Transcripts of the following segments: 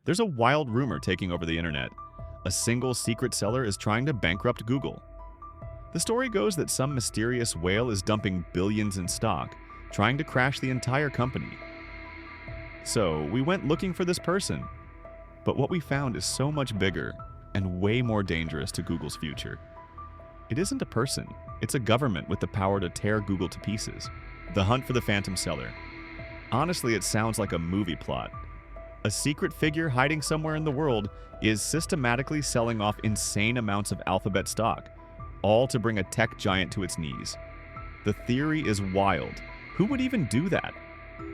There's a wild rumor taking over the internet. A single secret seller is trying to bankrupt Google. The story goes that some mysterious whale is dumping billions in stock, trying to crash the entire company. So we went looking for this person. But what we found is so much bigger and way more dangerous to Google's future. It isn't a person, it's a government with the power to tear Google to pieces. The hunt for the phantom seller. Honestly, it sounds like a movie plot. A secret figure hiding somewhere in the world is systematically selling off insane amounts of Alphabet stock, all to bring a tech giant to its knees. The theory is wild. Who would even do that?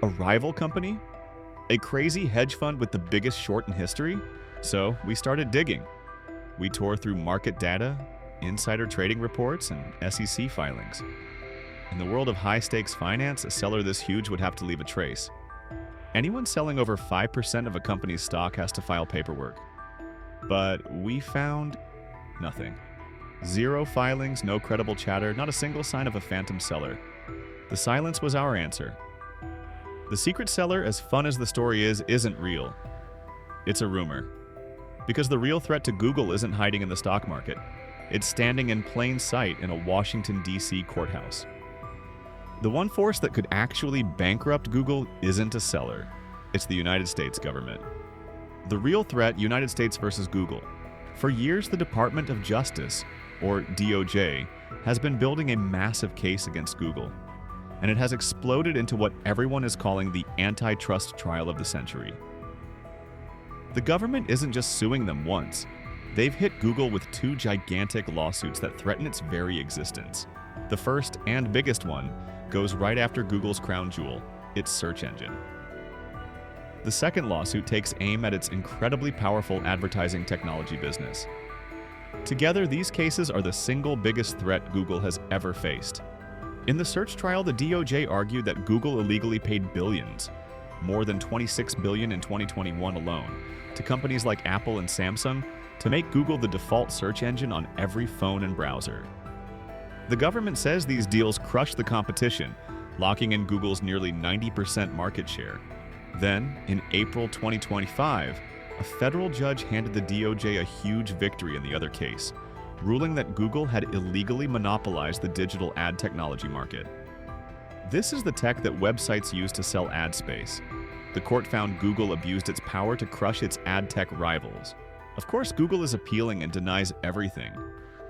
A rival company? A crazy hedge fund with the biggest short in history? So we started digging. We tore through market data, insider trading reports, and SEC filings. In the world of high-stakes finance, a seller this huge would have to leave a trace. Anyone selling over 5% of a company's stock has to file paperwork. But we found nothing. Zero filings, no credible chatter, not a single sign of a phantom seller. The silence was our answer. The secret seller, as fun as the story is, isn't real. It's a rumor. Because the real threat to Google isn't hiding in the stock market. It's standing in plain sight in a Washington, D.C. courthouse. The one force that could actually bankrupt Google isn't a seller. It's the United States government. The real threat, United States versus Google. For years, the Department of Justice, or DOJ, has been building a massive case against Google. And it has exploded into what everyone is calling the antitrust trial of the century. The government isn't just suing them once. They've hit Google with two gigantic lawsuits that threaten its very existence. The first and biggest one goes right after Google's crown jewel, its search engine. The second lawsuit takes aim at its incredibly powerful advertising technology business. Together, these cases are the single biggest threat Google has ever faced. In the search trial, the DOJ argued that Google illegally paid billions, more than $26 billion in 2021 alone, to companies like Apple and Samsung to make Google the default search engine on every phone and browser. The government says these deals crushed the competition, locking in Google's nearly 90% market share. Then, in April 2025, a federal judge handed the DOJ a huge victory in the other case, ruling that Google had illegally monopolized the digital ad technology market. This is the tech that websites use to sell ad space. The court found Google abused its power to crush its ad tech rivals. Of course, Google is appealing and denies everything.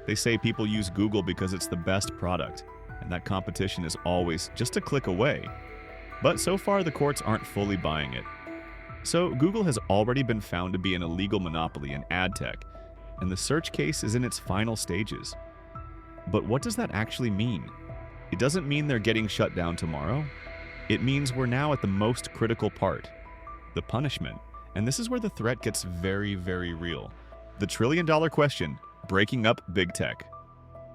They say people use Google because it's the best product, and that competition is always just a click away. But so far, the courts aren't fully buying it. So Google has already been found to be an illegal monopoly in ad tech, and the search case is in its final stages. But what does that actually mean? It doesn't mean they're getting shut down tomorrow. It means we're now at the most critical part, the punishment. And this is where the threat gets very, very real. The trillion-dollar question, breaking up big tech.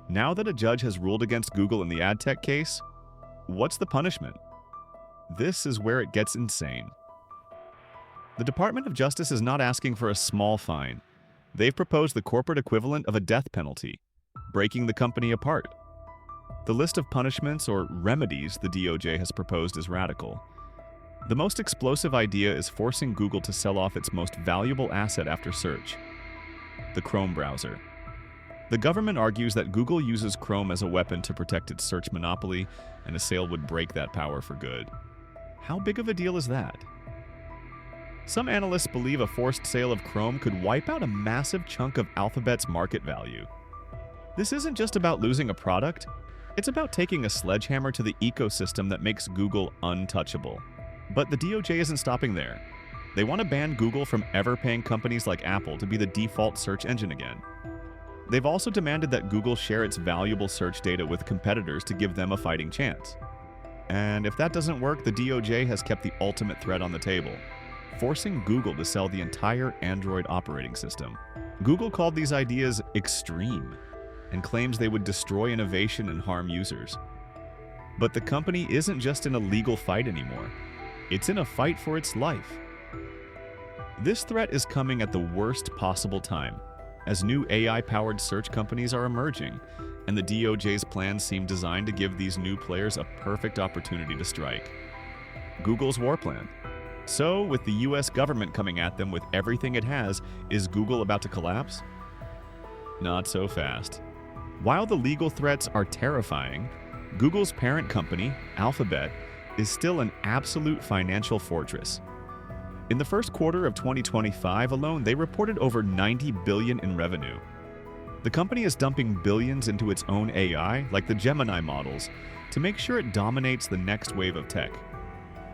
Now that a judge has ruled against Google in the ad tech case, what's the punishment? This is where it gets insane. The Department of Justice is not asking for a small fine. They've proposed the corporate equivalent of a death penalty, breaking the company apart. The list of punishments or remedies the DOJ has proposed is radical. The most explosive idea is forcing Google to sell off its most valuable asset after search, the Chrome browser. The government argues that Google uses Chrome as a weapon to protect its search monopoly, and a sale would break that power for good. How big of a deal is that? Some analysts believe a forced sale of Chrome could wipe out a massive chunk of Alphabet's market value. This isn't just about losing a product, it's about taking a sledgehammer to the ecosystem that makes Google untouchable. But the DOJ isn't stopping there. They want to ban Google from ever paying companies like Apple to be the default search engine again. They've also demanded that Google share its valuable search data with competitors to give them a fighting chance. And if that doesn't work, the DOJ has kept the ultimate threat on the table, forcing Google to sell the entire Android operating system. Google called these ideas extreme and claims they would destroy innovation and harm users. But the company isn't just in a legal fight anymore. It's in a fight for its life. This threat is coming at the worst possible time, as new AI-powered search companies are emerging, and the DOJ's plans seem designed to give these new players a perfect opportunity to strike. Google's war plan. So, with the US government coming at them with everything it has, is Google about to collapse? Not so fast. While the legal threats are terrifying, Google's parent company, Alphabet, is still an absolute financial fortress. In the first quarter of 2025 alone, they reported over $90 billion in revenue. The company is dumping billions into its own AI, like the Gemini models, to make sure it dominates the next wave of tech.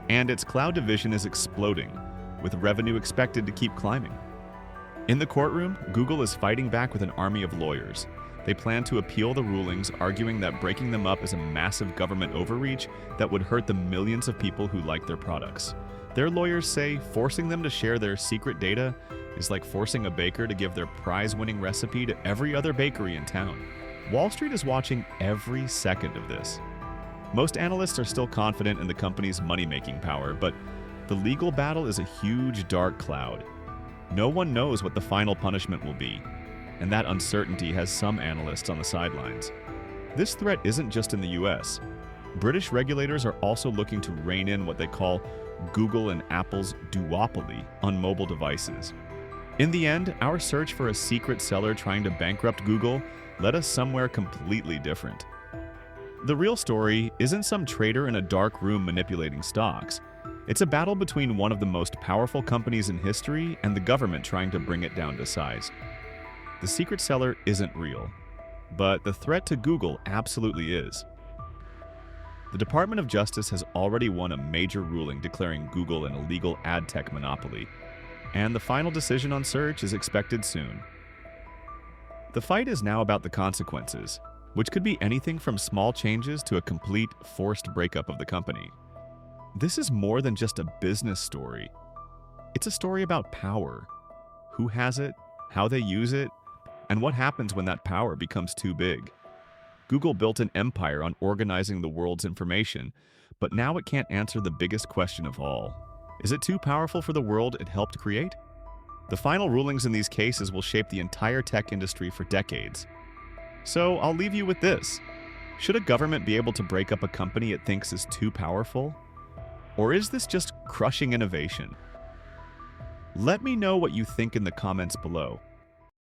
And its cloud division is exploding, with revenue expected to keep climbing. In the courtroom, Google is fighting back with an army of lawyers. They plan to appeal the rulings, arguing that breaking them up is a massive government overreach that would hurt the millions of people who like their products. Their lawyers say forcing them to share their secret data is like forcing a baker to give their prize-winning recipe to every other bakery in town. Wall Street is watching every second of this. Most analysts are still confident in the company's money-making power, but the legal battle is a huge dark cloud. No one knows what the final punishment will be, and that uncertainty has some analysts on the sidelines. This threat isn't just in the US. British regulators are also looking to rein in what they call Google and Apple's duopoly on mobile devices. In the end, our search for a secret seller trying to bankrupt Google led us somewhere completely different. The real story isn't some trader in a dark room manipulating stocks. It's a battle between one of the most powerful companies in history and the government trying to bring it down to size. The secret seller isn't real, but the threat to Google absolutely is. The Department of Justice has already won a major ruling declaring Google an illegal ad tech monopoly, and the final decision on search is expected soon. The fight is now about the consequences, which could be anything from small changes to a complete forced breakup of the company. This is more than just a business story. It's a story about power. Who has it, how they use it, and what happens when that power becomes too big. Google built an empire on organizing the world's information, but now it can't answer the biggest question of all. Is it too powerful for the world it helped create? The final rulings in these cases will shape the entire tech industry for decades. So I'll leave you with this. Should a government be able to break up a company it thinks is too powerful? Or is this just crushing innovation? Let me know what you think in the comments below.